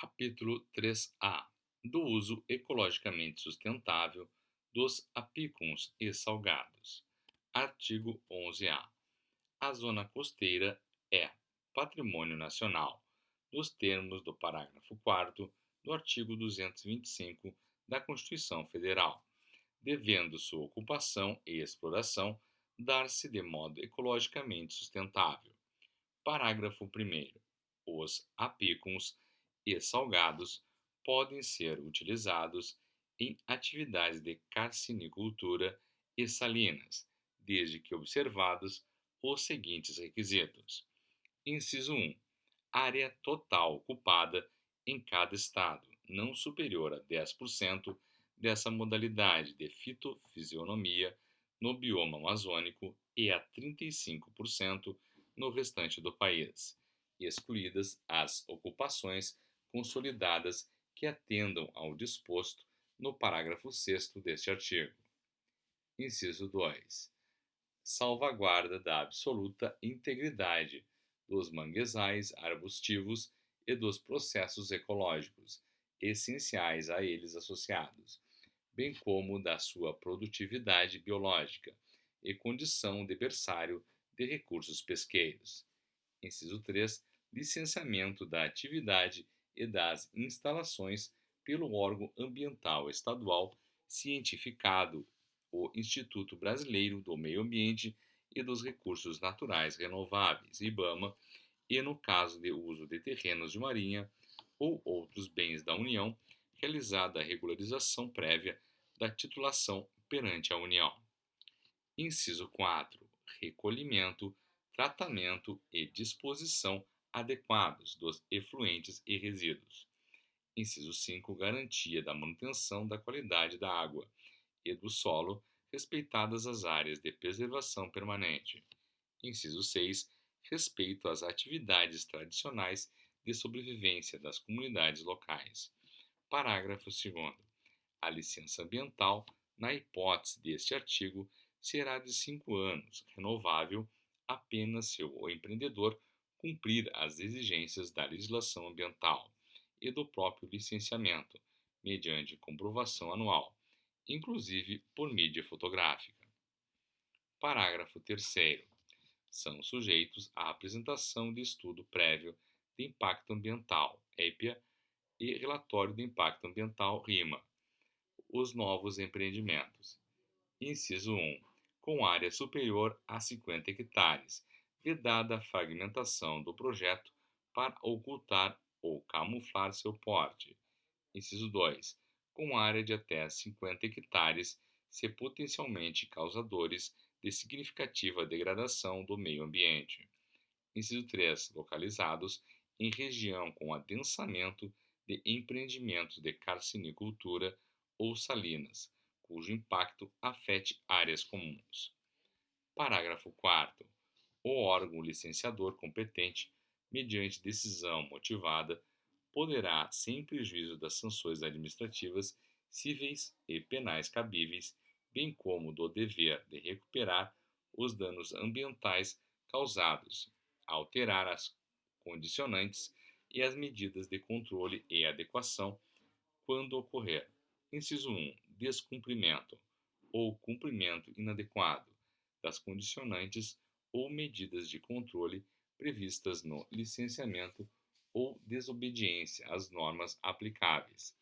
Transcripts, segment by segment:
Capítulo 3A do uso ecologicamente sustentável dos apícons e salgados. Artigo 11A. A zona costeira é patrimônio nacional, nos termos do parágrafo 4º do artigo 225 da Constituição Federal, devendo sua ocupação e exploração dar-se de modo ecologicamente sustentável. Parágrafo 1º. Os apícons e salgados podem ser utilizados em atividades de carcinicultura e salinas, desde que observados os seguintes requisitos. Inciso 1. Área total ocupada em cada estado, não superior a 10% dessa modalidade de fitofisionomia no bioma amazônico e a 35% no restante do país, excluídas as ocupações consolidadas que atendam ao disposto no parágrafo 6º deste artigo. Inciso 2. Salvaguarda da absoluta integridade dos manguezais arbustivos e dos processos ecológicos essenciais a eles associados, bem como da sua produtividade biológica e condição de berçário de recursos pesqueiros. Inciso 3. Licenciamento da atividade e das instalações pelo órgão ambiental estadual cientificado, o Instituto Brasileiro do Meio Ambiente e dos Recursos Naturais Renováveis, IBAMA, e no caso de uso de terrenos de marinha ou outros bens da União, realizada a regularização prévia da titulação perante a União. Inciso 4. Recolhimento, tratamento e disposição adequados dos efluentes e resíduos. Inciso 5. Garantia da manutenção da qualidade da água e do solo, respeitadas as áreas de preservação permanente. Inciso 6. Respeito às atividades tradicionais de sobrevivência das comunidades locais. Parágrafo 2º. A licença ambiental, na hipótese deste artigo, será de 5 anos, renovável apenas se o empreendedor cumprir as exigências da legislação ambiental e do próprio licenciamento, mediante comprovação anual, inclusive por mídia fotográfica. Parágrafo 3º. São sujeitos à apresentação de estudo prévio de impacto ambiental, EIPA, e relatório de impacto ambiental, RIMA, os novos empreendimentos. Inciso 1. Com área superior a 50 hectares, vedada a fragmentação do projeto para ocultar ou camuflar seu porte. Inciso 2. Com área de até 50 hectares, se potencialmente causadores de significativa degradação do meio ambiente. Inciso 3. Localizados em região com adensamento de empreendimentos de carcinicultura ou salinas, cujo impacto afete áreas comuns. Parágrafo 4º. O órgão licenciador competente, mediante decisão motivada, poderá, sem prejuízo das sanções administrativas, cíveis e penais cabíveis, bem como do dever de recuperar os danos ambientais causados, alterar as condicionantes e as medidas de controle e adequação quando ocorrer. Inciso 1. Descumprimento ou cumprimento inadequado das condicionantes ou medidas de controle previstas no licenciamento ou desobediência às normas aplicáveis.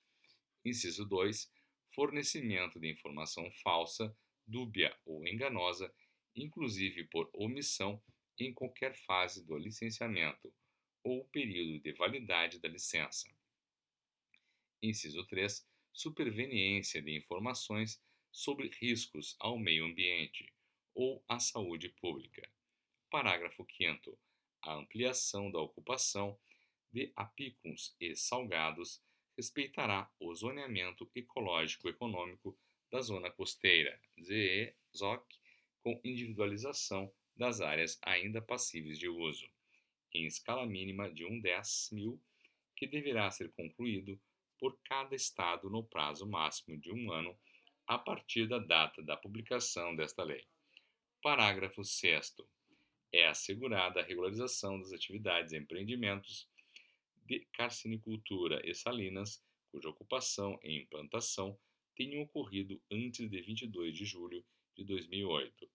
Inciso 2. Fornecimento de informação falsa, dúbia ou enganosa, inclusive por omissão em qualquer fase do licenciamento ou período de validade da licença. Inciso 3. Superveniência de informações sobre riscos ao meio ambiente ou à saúde pública. Parágrafo 5º. A ampliação da ocupação de apícons e salgados respeitará o zoneamento ecológico-econômico da zona costeira, ZE-ZOC, com individualização das áreas ainda passíveis de uso, em escala mínima de 1/10.000, que deverá ser concluído por cada estado no prazo máximo de 1 ano a partir da data da publicação desta lei. Parágrafo 6º. É assegurada a regularização das atividades e empreendimentos de carcinicultura e salinas, cuja ocupação e implantação tenham ocorrido antes de 22 de julho de 2008,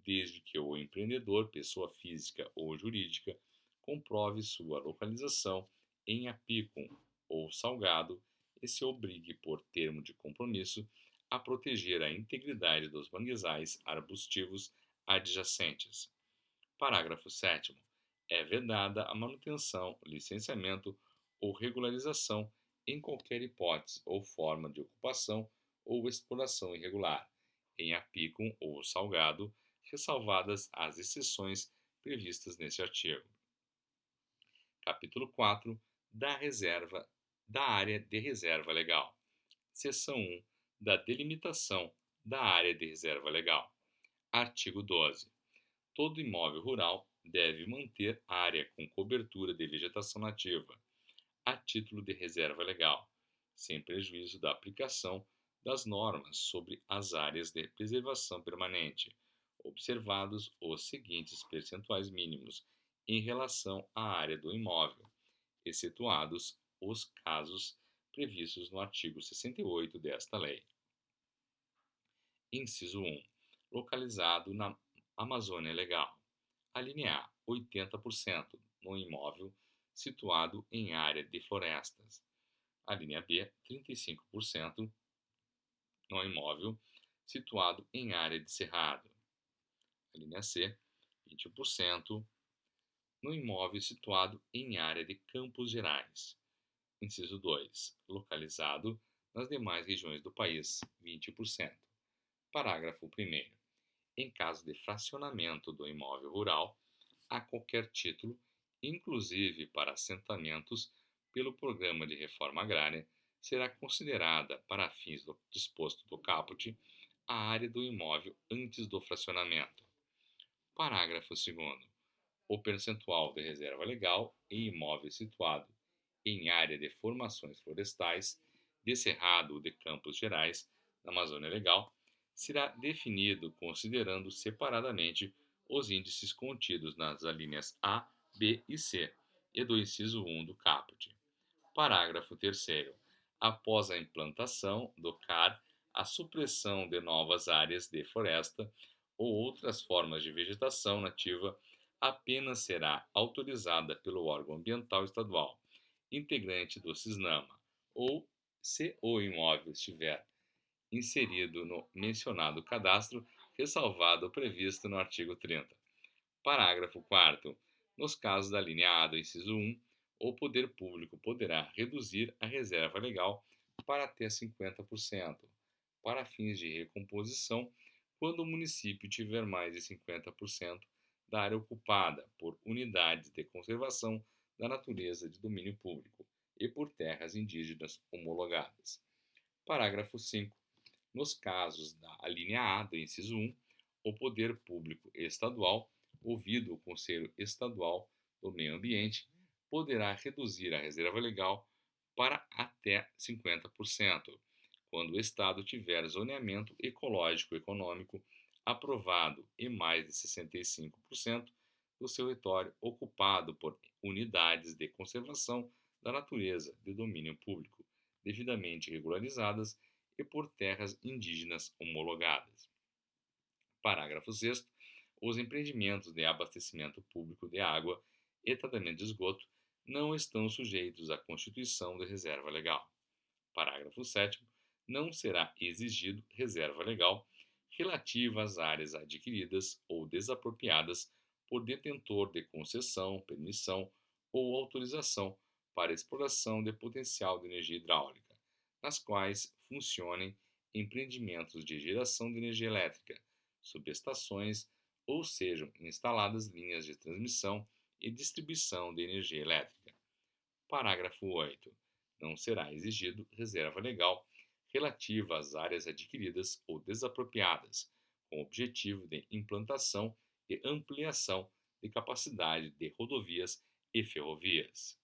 desde que o empreendedor, pessoa física ou jurídica, comprove sua localização em Apicum ou Salgado e se obrigue, por termo de compromisso, a proteger a integridade dos manguezais arbustivos adjacentes. Parágrafo 7º. É vedada a manutenção, licenciamento ou regularização em qualquer hipótese ou forma de ocupação ou exploração irregular, em Apicum ou Salgado, ressalvadas as exceções previstas neste artigo. Capítulo 4 da área de reserva legal. Seção 1 da delimitação da área de reserva legal. Artigo 12. Todo imóvel rural deve manter área com cobertura de vegetação nativa, a título de reserva legal, sem prejuízo da aplicação das normas sobre as áreas de preservação permanente, observados os seguintes percentuais mínimos em relação à área do imóvel, excetuados os casos previstos no artigo 68 desta lei. Inciso 1. Localizado na Amazônia Legal. A linha A, 80% no imóvel situado em área de florestas. A linha B, 35% no imóvel situado em área de cerrado. A linha C, 20% no imóvel situado em área de Campos Gerais. Inciso 2. Localizado nas demais regiões do país, 20%. Parágrafo 1º. Em caso de fracionamento do imóvel rural, a qualquer título, inclusive para assentamentos, pelo Programa de Reforma Agrária, será considerada, para fins do disposto do caput, a área do imóvel antes do fracionamento. Parágrafo 2º. O percentual de reserva legal em imóvel situado em área de formações florestais, de cerrado ou de Campos Gerais, na Amazônia Legal, será definido considerando separadamente os índices contidos nas alíneas A, B e C e do inciso 1 do caput. Parágrafo 3º. Após a implantação do CAR, a supressão de novas áreas de floresta ou outras formas de vegetação nativa apenas será autorizada pelo órgão ambiental estadual, integrante do CISNAMA, ou se o imóvel estiver inserido no mencionado cadastro, ressalvado o previsto no artigo 30. Parágrafo 4º. Nos casos da linha A do inciso 1, o poder público poderá reduzir a reserva legal para até 50%, para fins de recomposição, quando o município tiver mais de 50% da área ocupada por unidades de conservação da natureza de domínio público e por terras indígenas homologadas. Parágrafo 5º. Nos casos da alínea A do inciso 1, o poder público estadual, ouvido o Conselho Estadual do Meio Ambiente, poderá reduzir a reserva legal para até 50%, quando o Estado tiver zoneamento ecológico econômico aprovado e mais de 65% do seu território ocupado por unidades de conservação da natureza de domínio público, devidamente regularizadas e por terras indígenas homologadas. Parágrafo 6º. Os empreendimentos de abastecimento público de água e tratamento de esgoto não estão sujeitos à constituição de reserva legal. Parágrafo 7º. Não será exigido reserva legal relativa às áreas adquiridas ou desapropriadas por detentor de concessão, permissão ou autorização para exploração de potencial de energia hidráulica, nas quais funcionem empreendimentos de geração de energia elétrica, subestações ou sejam instaladas linhas de transmissão e distribuição de energia elétrica. Parágrafo 8º. Não será exigido reserva legal relativa às áreas adquiridas ou desapropriadas, com objetivo de implantação e ampliação de capacidade de rodovias e ferrovias.